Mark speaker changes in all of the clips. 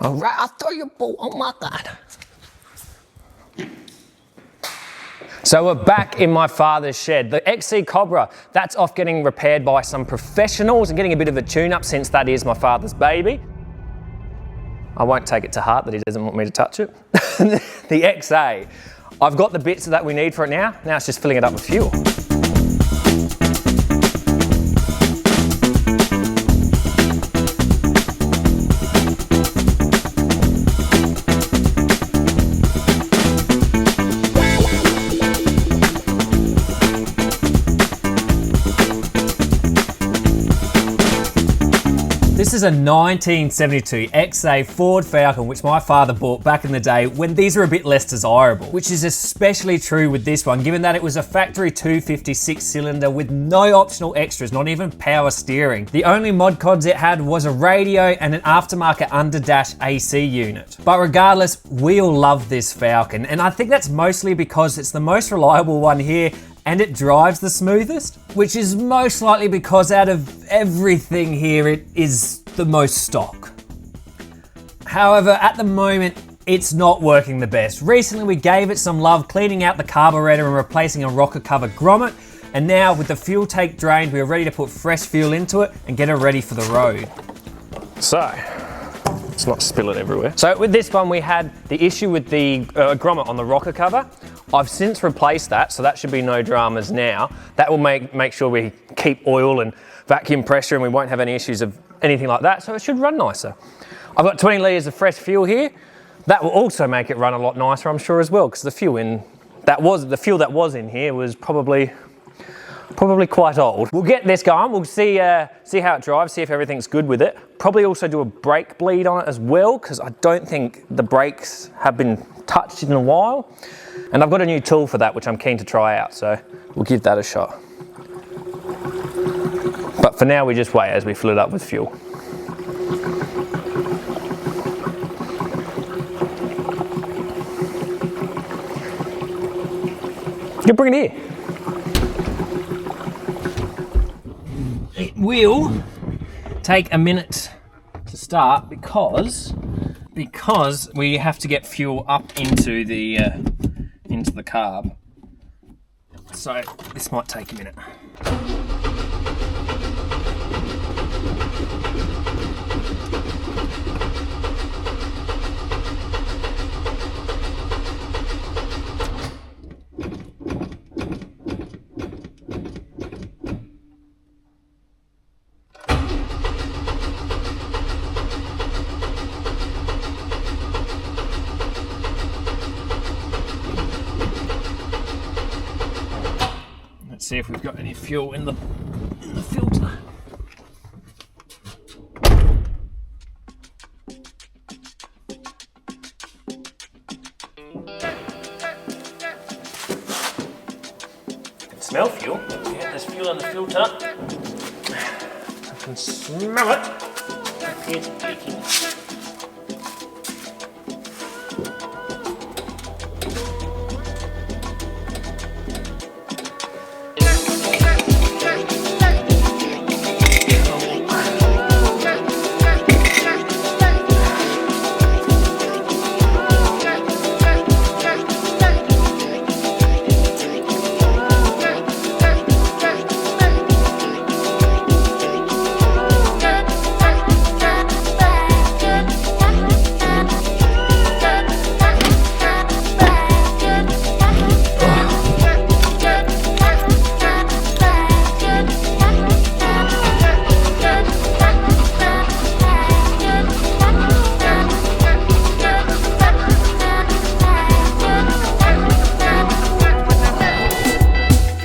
Speaker 1: All right, I'll throw your ball. Oh my God. So we're back in my father's shed. The XC Cobra, that's off getting repaired by some professionals and getting a bit of a tune-up since that is my father's baby. I won't take it to heart that he doesn't want me to touch it. The XA, I've got the bits that we need for it now. Now it's just filling it up with fuel. This is a 1972 XA Ford Falcon, which my father bought back in the day when these were a bit less desirable, which is especially true with this one, given that it was a factory 256 cylinder with no optional extras, not even power steering. The only mod cods it had was a radio and an aftermarket underdash AC unit. But regardless, we all love this Falcon, and I think that's mostly because it's the most reliable one here and it drives the smoothest, which is most likely because out of everything here, it is the most stock. However, at the moment, it's not working the best. Recently, we gave it some love, cleaning out the carburetor and replacing a rocker cover grommet. And now with the fuel tank drained, we're ready to put fresh fuel into it and get it ready for the road. So, let's not spill it everywhere. So with this one, we had the issue with the grommet on the rocker cover. I've since replaced that, so that should be no dramas now. That will make sure we keep oil and vacuum pressure and we won't have any issues of anything like that, so it should run nicer. I've got 20 litres of fresh fuel here. That will also make it run a lot nicer, I'm sure, as well, because the fuel that was in here was probably quite old. We'll get this going, we'll see how it drives, see if everything's good with it. Probably also do a brake bleed on it as well, because I don't think the brakes have been touched in a while. And I've got a new tool for that, which I'm keen to try out, so we'll give that a shot. But for now, we just wait as we fill it up with fuel. You bring it here. It will take a minute to start because we have to get fuel up into the carb. So this might take a minute. Let's see if we've got any fuel in the filter. I can smell fuel. Yeah, there's fuel in the filter. I can smell it. It appears leaking.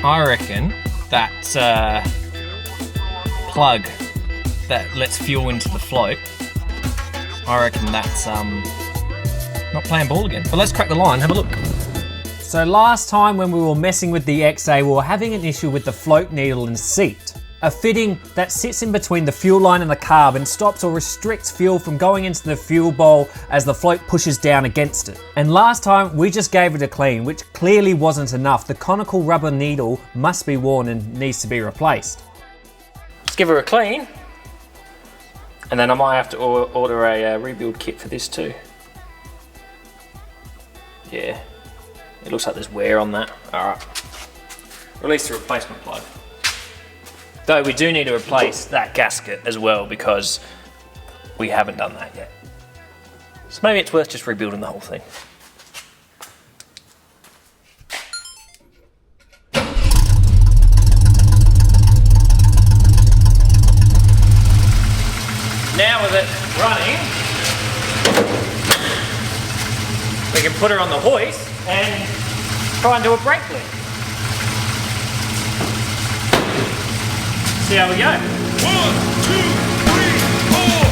Speaker 1: I reckon that plug that lets fuel into the float, I reckon that's not playing ball again. But let's crack the line, have a look. So last time when we were messing with the XA, we were having an issue with the float needle and seat. A fitting that sits in between the fuel line and the carb and stops or restricts fuel from going into the fuel bowl as the float pushes down against it. And last time we just gave it a clean, which clearly wasn't enough. The conical rubber needle must be worn and needs to be replaced. Let's give her a clean. And then I might have to order a rebuild kit for this too. Yeah, it looks like there's wear on that. All right, release the replacement plug. Though we do need to replace that gasket as well because we haven't done that yet. So maybe it's worth just rebuilding the whole thing. Now with it running, we can put her on the hoist and try and do a brake lift. See how we go. 1, 2, 3, 4.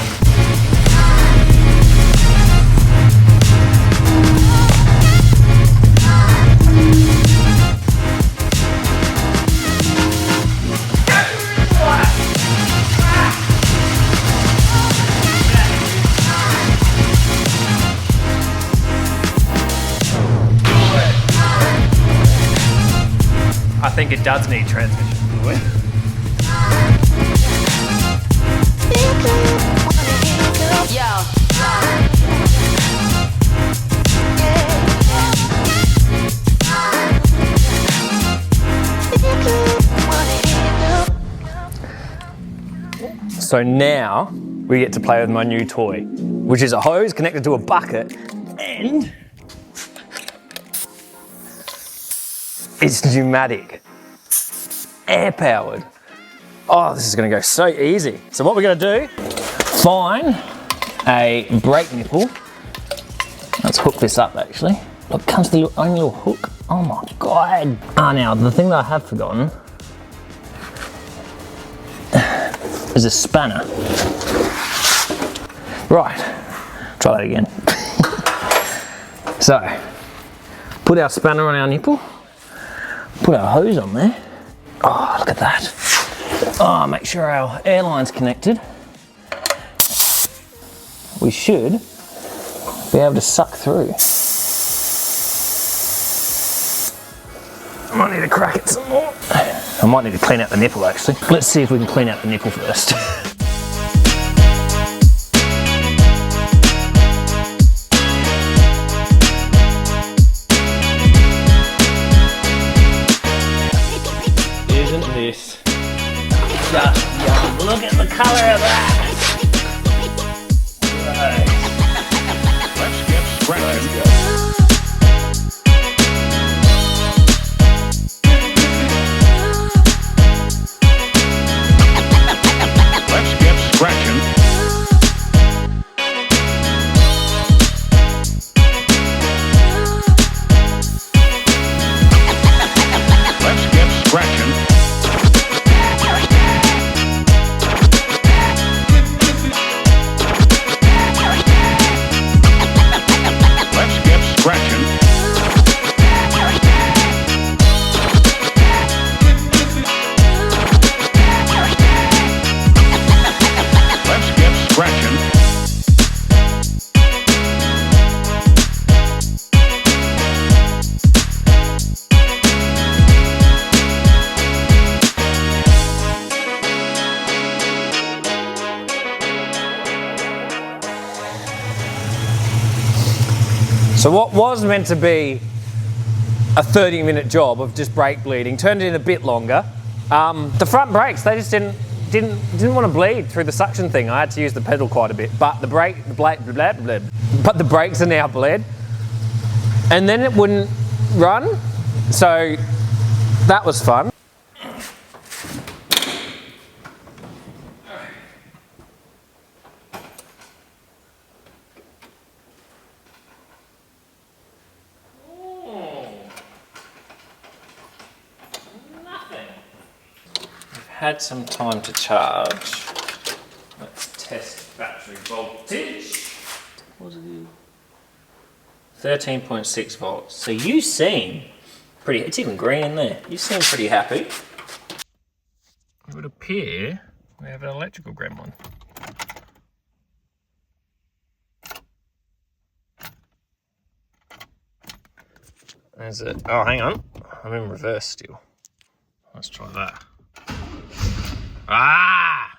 Speaker 1: I think it does need transmission fluid. So now we get to play with my new toy, which is a hose connected to a bucket and it's pneumatic, air powered. Oh, this is gonna go so easy. So what we're gonna do, find a brake nipple. Let's hook this up actually. Look, it comes to the only little hook. Oh my God. Now the thing that I have forgotten is a spanner. Right, try that again. So, put our spanner on our nipple. Put our hose on there. Oh, look at that. Oh, make sure our airline's connected. We should be able to suck through. I might need to crack it some more. I might need to clean out the nipple actually. Let's see if we can clean out the nipple first. Isn't this just yum? Look at the colour of that! Right. Let's get scratching. So what was meant to be a 30-minute job of just brake bleeding turned in a bit longer. The front brakes, they just didn't want to bleed through the suction thing. I had to use the pedal quite a bit, but the brakes are now bled, and then it wouldn't run. So that was fun. Had some time to charge. Let's test battery voltage. What does it do? 13.6 volts. So you seem pretty, it's even green in there. You seem pretty happy. It would appear we have an electrical gremlin. There's it. Oh, hang on. I'm in reverse still. Let's try that. Ah!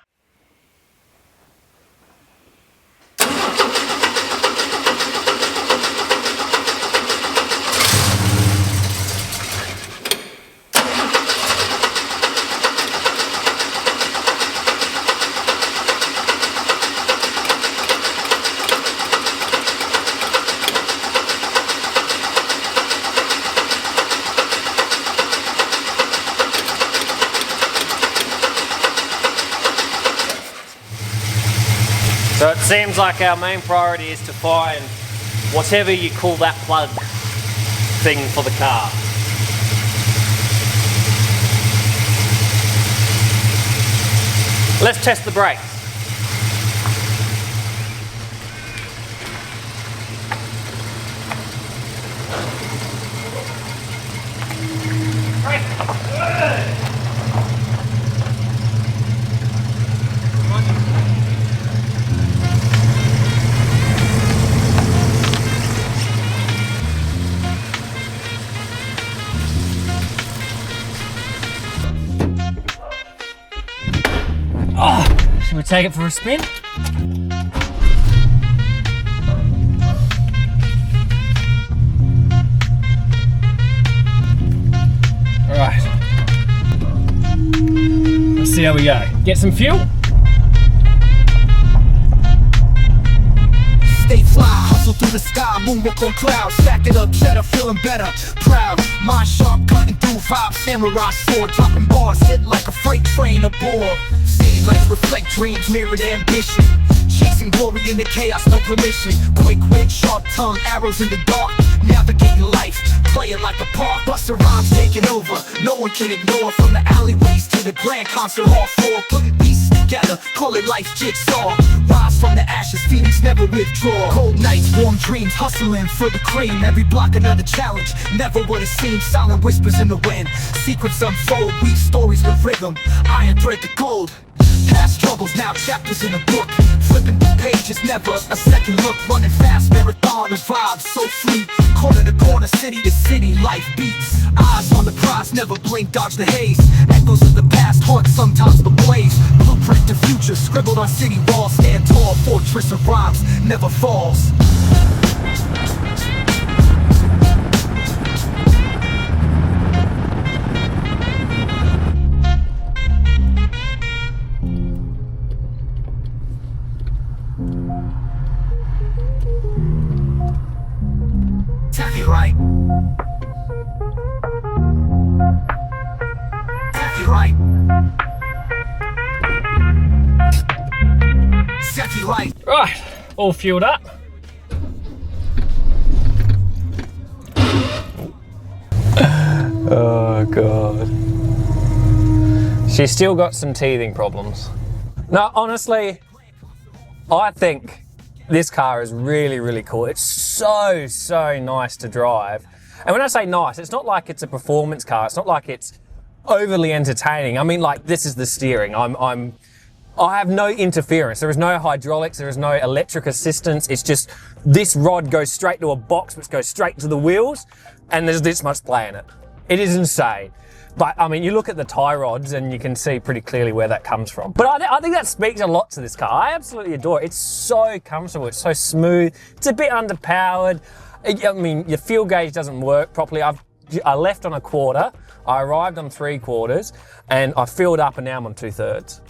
Speaker 1: it seems like our main priority is to find whatever you call that plug thing for the car. Let's test the brakes. Should we take it for a spin? All right. Let's see how we go. Get some fuel.
Speaker 2: Stay fly, hustle through the sky, moonwalk on clouds, stack it up, cheddar, feeling better, proud, mind sharp, cutting through vibes, samurai sword, dropping bars, hit like a freight train aboard. City lights reflect dreams, mirrored ambition, chasing glory in the chaos, no permission. Quick wit, sharp tongue, arrows in the dark, navigating life, playing like a park. Buster rhymes taking over, no one can ignore. From the alleyways to the grand concert hall floor, putting pieces together, call it life jigsaw. Rise from the ashes, Phoenix never withdraw. Cold nights, warm dreams, hustling for the cream. Every block another challenge, never what it seems. Silent whispers in the wind, secrets unfold, weave stories with rhythm. Iron thread to gold, past troubles, now chapters in a book. Flipping the pages, never a second look. Running fast, marathon of vibes, so free. Corner to corner, city to city, life beats. Eyes on the prize, never blink, dodge the haze. Echoes of the past, haunt sometimes the blaze. Blueprint to future, scribbled on city walls. Stand tall, fortress of rhymes, never falls. Taffy right. Taffy right. Taffy right.
Speaker 1: Right, all fueled up. Oh God. She's still got some teething problems. No, honestly, I think this car is really, really cool. It's so nice to drive. And when I say nice, it's not like it's a performance car. It's not like it's overly entertaining. I mean, like, this is the steering. I have no interference. There is no hydraulics. There is no electric assistance. It's just this rod goes straight to a box, which goes straight to the wheels, and there's this much play in it. It is insane. But I mean, you look at the tie rods and you can see pretty clearly where that comes from. But I think that speaks a lot to this car. I absolutely adore it. It's so comfortable. It's so smooth. It's a bit underpowered. I mean, your fuel gauge doesn't work properly. I left on a quarter. I arrived on 3/4, and I filled up, and now I'm on 2/3.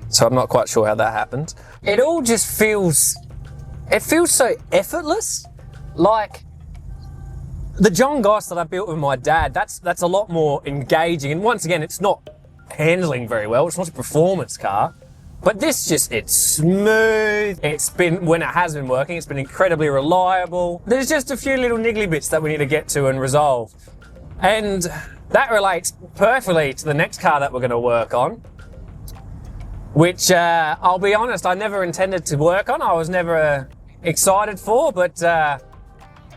Speaker 1: So I'm not quite sure how that happened. It all just feels so effortless. Like, the John Goss that I built with my dad, that's a lot more engaging. And once again, it's not handling very well. It's not a performance car. But this it's smooth. When it has been working, it's been incredibly reliable. There's just a few little niggly bits that we need to get to and resolve. And that relates perfectly to the next car that we're gonna work on, which I'll be honest, I never intended to work on. I was never excited for, but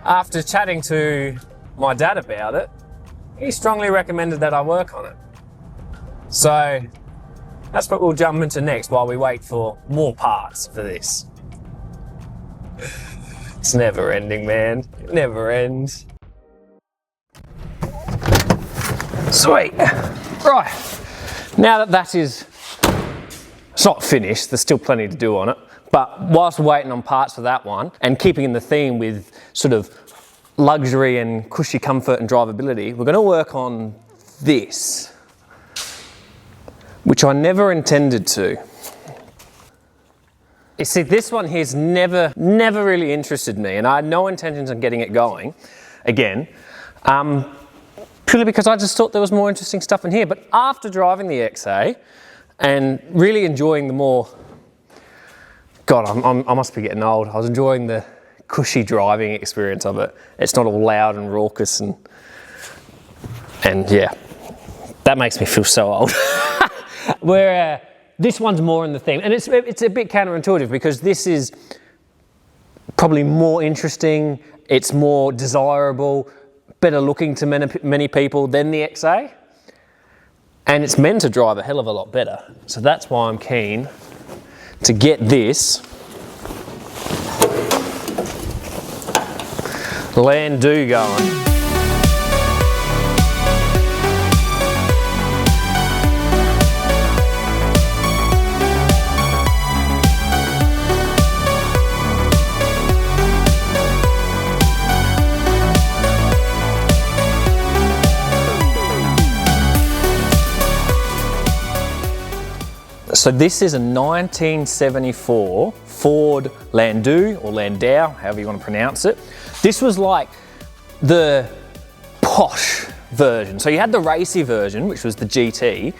Speaker 1: after chatting to my dad about it, he strongly recommended that I work on it. So that's what we'll jump into next while we wait for more parts for this. It's never ending, man. It never ends. Sweet. Right. Now that is, it's not finished, there's still plenty to do on it. But whilst we're waiting on parts for that one, and keeping in the theme with sort of luxury and cushy comfort and drivability, we're going to work on this, which I never intended to. You see, this one here's never really interested me, and I had no intentions of getting it going again, purely because I just thought there was more interesting stuff in here. But after driving the XA and really enjoying the more God, I must be getting old. I was enjoying the cushy driving experience of it. It's not all loud and raucous and yeah, that makes me feel so old. Where this one's more in the theme, and it's a bit counterintuitive because this is probably more interesting, it's more desirable, better looking to many people than the XA, and it's meant to drive a hell of a lot better. So that's why I'm keen to get this Landau going. So this is a 1974 Ford Landau, or Landau, however you want to pronounce it. This was like the posh version. So you had the racy version, which was the GT.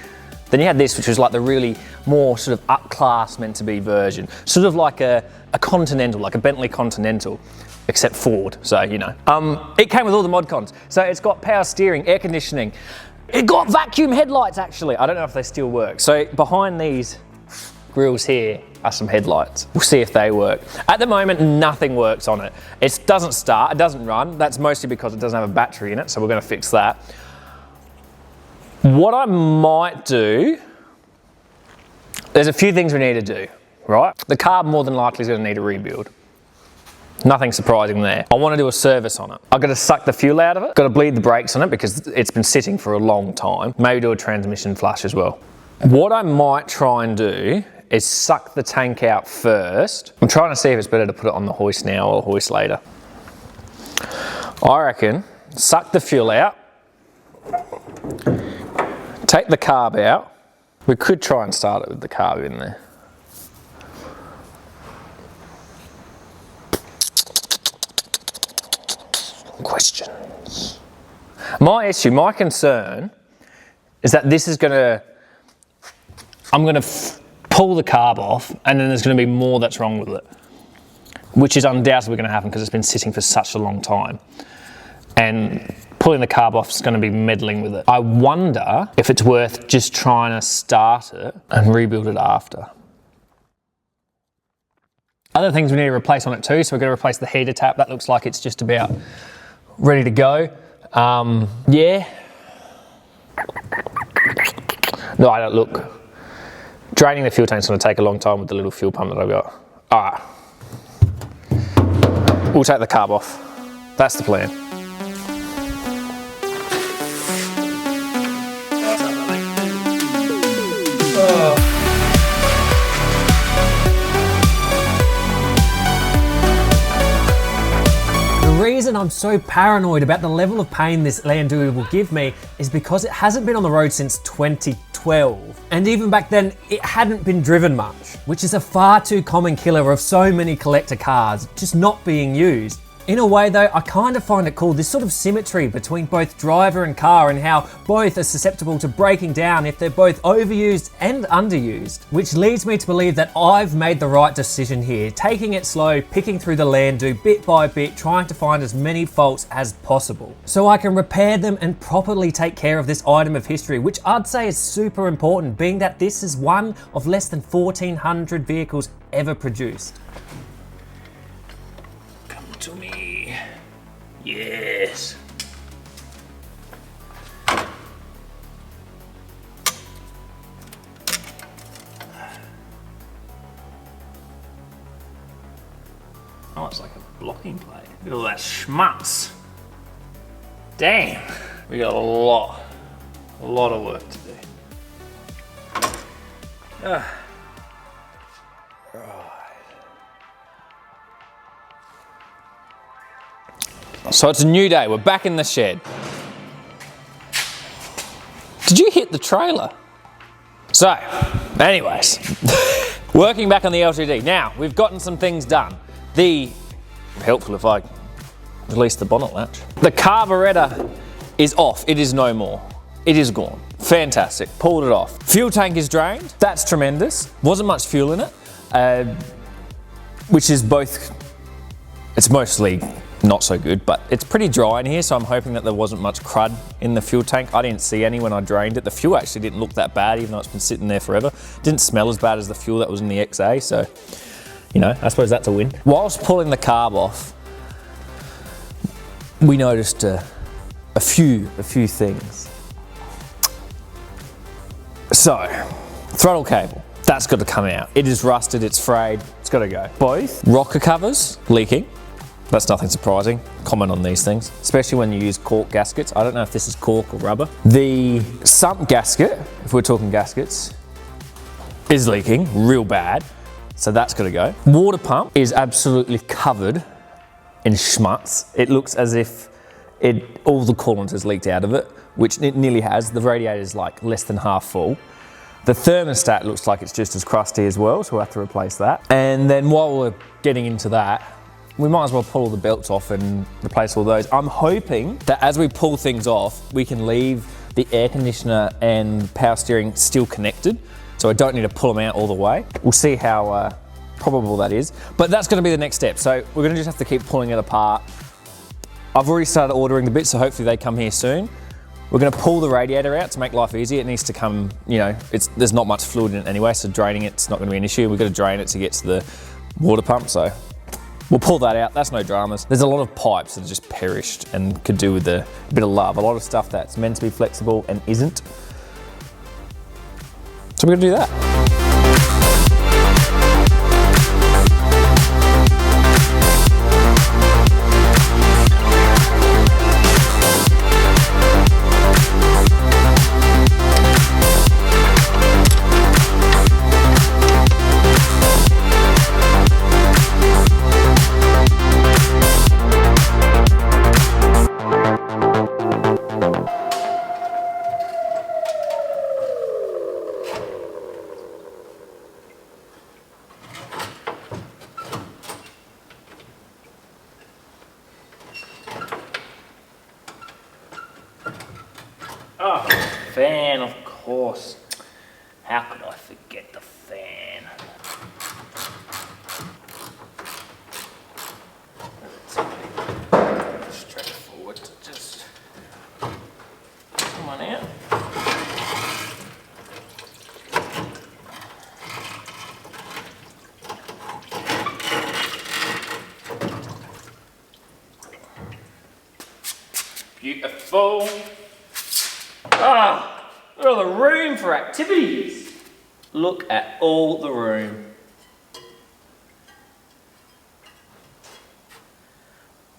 Speaker 1: Then you had this, which was like the really more sort of up-class meant to be version. Sort of like a Continental, like a Bentley Continental, except Ford, so you know. It came with all the mod cons. So it's got power steering, air conditioning. It got vacuum headlights actually. I don't know if they still work. So behind these grills here are some headlights. We'll see if they work. At the moment, nothing works on it. It doesn't start, it doesn't run. That's mostly because it doesn't have a battery in it, so we're gonna fix that. What I might do, there's a few things we need to do, right? The carb more than likely is gonna need a rebuild. Nothing surprising there. I want to do a service on it. I've got to suck the fuel out of it. Got to bleed the brakes on it because it's been sitting for a long time. Maybe do a transmission flush as well. What I might try and do is suck the tank out first. I'm trying to see if it's better to put it on the hoist now or hoist later. I reckon suck the fuel out, take the carb out. We could try and start it with the carb in there. Questions. My concern is that this is I'm gonna pull the carb off and then there's gonna be more that's wrong with it, which is undoubtedly gonna happen because it's been sitting for such a long time. And pulling the carb off is gonna be meddling with it. I wonder if it's worth just trying to start it and rebuild it after. Other things we need to replace on it too, so we're gonna replace the heater tap. That looks like it's just about ready to go. Yeah. No, I don't look. Draining the fuel tank's gonna take a long time with the little fuel pump that I've got. All right. We'll take the carb off. That's the plan.
Speaker 3: The reason I'm so paranoid about the level of pain this Landau will give me is because it hasn't been on the road since 2012. And even back then, it hadn't been driven much, which is a far too common killer of so many collector cars just not being used. In a way though, I kind of find it cool, this sort of symmetry between both driver and car and how both are susceptible to breaking down if they're both overused and underused. Which leads me to believe that I've made the right decision here, taking it slow, picking through the Landau bit by bit, trying to find as many faults as possible. So I can repair them and properly take care of this item of history, which I'd say is super important, being that this is one of less than 1,400 vehicles ever produced.
Speaker 1: To me. Yes. Oh, it's like a blocking plate. Look at all that schmutz. Damn. We got a lot of work to do. So it's a new day, we're back in the shed. Did you hit the trailer? So, anyways, working back on the LTD. Now, we've gotten some things done. Helpful if I release the bonnet latch. The carburetor is off, it is no more. It is gone, fantastic, pulled it off. Fuel tank is drained, that's tremendous. Wasn't much fuel in it. which is both, it's mostly not so good, but it's pretty dry in here, so I'm hoping that there wasn't much crud in the fuel tank. I didn't see any when I drained it. The fuel actually didn't look that bad, even though it's been sitting there forever. Didn't smell as bad as the fuel that was in the XA, so, you know, I suppose that's a win. Whilst pulling the carb off, we noticed a few things. So, throttle cable, that's got to come out. It is rusted, it's frayed, it's got to go. Both rocker covers leaking. That's nothing surprising, common on these things, especially when you use cork gaskets. I don't know if this is cork or rubber. The sump gasket, if we're talking gaskets, is leaking real bad, so that's gotta go. Water pump is absolutely covered in schmutz. It looks as if all the coolant has leaked out of it, which it nearly has. The radiator is like less than half full. The thermostat looks like it's just as crusty as well, so we'll have to replace that. And then while we're getting into that, we might as well pull all the belts off and replace all those. I'm hoping that as we pull things off, we can leave the air conditioner and power steering still connected, so I don't need to pull them out all the way. We'll see how probable that is, but that's gonna be the next step. So we're gonna just have to keep pulling it apart. I've already started ordering the bits, so hopefully they come here soon. We're gonna pull the radiator out to make life easier. It needs to come, you know, there's not much fluid in it anyway, so draining it's not gonna be an issue. We've got to drain it to get to the water pump, so we'll pull that out, that's no dramas. There's a lot of pipes that are just perished and could do with a bit of love. A lot of stuff that's meant to be flexible and isn't. So we're gonna do that.
Speaker 4: Oh, fan, of course. How could I forget the fan? It's straightforward to just come on out. Beautiful. Ah, look at all the room for activities. Look at all the room.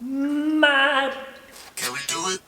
Speaker 4: Mad.
Speaker 2: Can we do it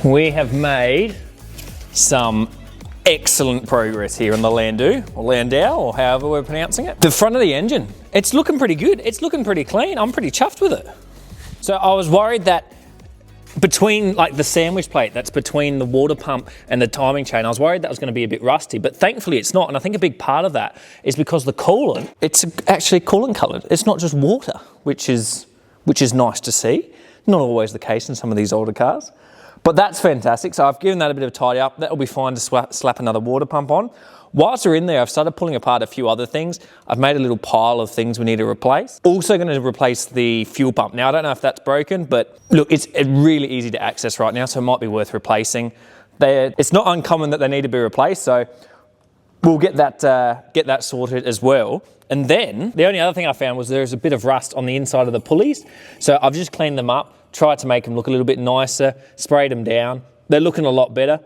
Speaker 1: We have made some excellent progress here on the Landau, or however we're pronouncing it. The front of the engine, it's looking pretty good. It's looking pretty clean. I'm pretty chuffed with it. So I was worried that between like the sandwich plate that's between the water pump and the timing chain, I was worried that was going to be a bit rusty, but thankfully it's not. And I think a big part of that is because the coolant, it's actually coolant coloured. It's not just water, which is nice to see. Not always the case in some of these older cars, but that's fantastic. So I've given that a bit of a tidy up. That'll be fine to slap another water pump on. Whilst we're in there, I've started pulling apart a few other things. I've made a little pile of things we need to replace. Also going to replace the fuel pump. Now, I don't know if that's broken, but look, it's really easy to access right now, so it might be worth replacing. It's not uncommon that they need to be replaced, so we'll get that sorted as well. And then, the only other thing I found was there's a bit of rust on the inside of the pulleys. So I've just cleaned them up, tried to make them look a little bit nicer, sprayed them down. They're looking a lot better.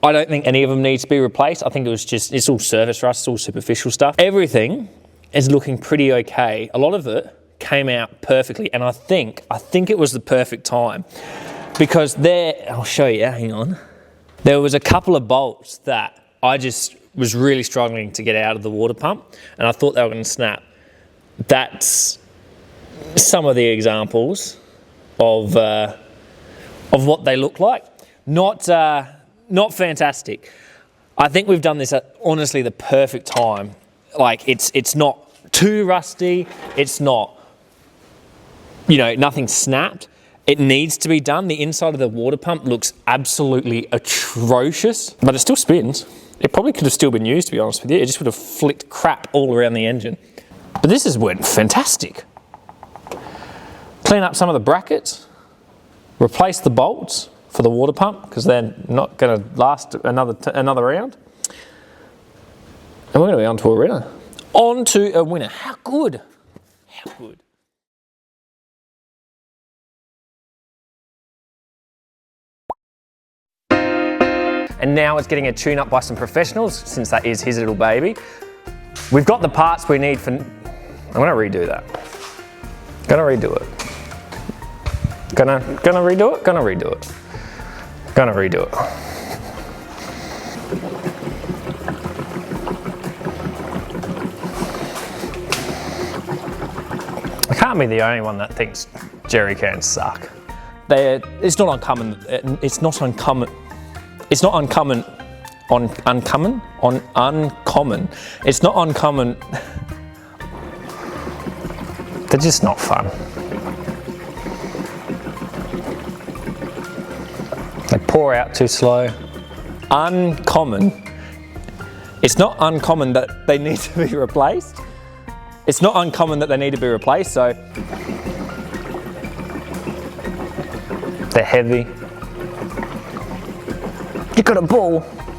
Speaker 1: I don't think any of them needs to be replaced. I think it's all surface rust, it's all superficial stuff. Everything is looking pretty okay. A lot of it came out perfectly, and I think it was the perfect time because I'll show you, hang on. There was a couple of bolts that I just was really struggling to get out of the water pump, and I thought they were going to snap. That's some of the examples of what they look like. Not fantastic. I think we've done this at honestly the perfect time. Like it's not too rusty. It's not, nothing snapped. It needs to be done. The inside of the water pump looks absolutely atrocious, but it still spins. It probably could have still been used, to be honest with you. It just would have flicked crap all around the engine. But this has went fantastic. Clean up some of the brackets, replace the bolts for the water pump because they're not going to last another round. And we're going to be on to a winner. On to a winner. How good? How good? And now it's getting a tune up by some professionals since that is his little baby. We've got the parts we need for... I'm going to redo that. Gonna redo it. Gonna redo it? Gonna redo it. Gonna redo it. I can't be the only one that thinks jerry cans suck. It's not uncommon. It's not uncommon. It's not uncommon. Uncommon. It's not uncommon. They're just not fun. They pour out too slow. Uncommon. It's not uncommon that they need to be replaced. It's not uncommon that they need to be replaced, so they're heavy. You got a ball.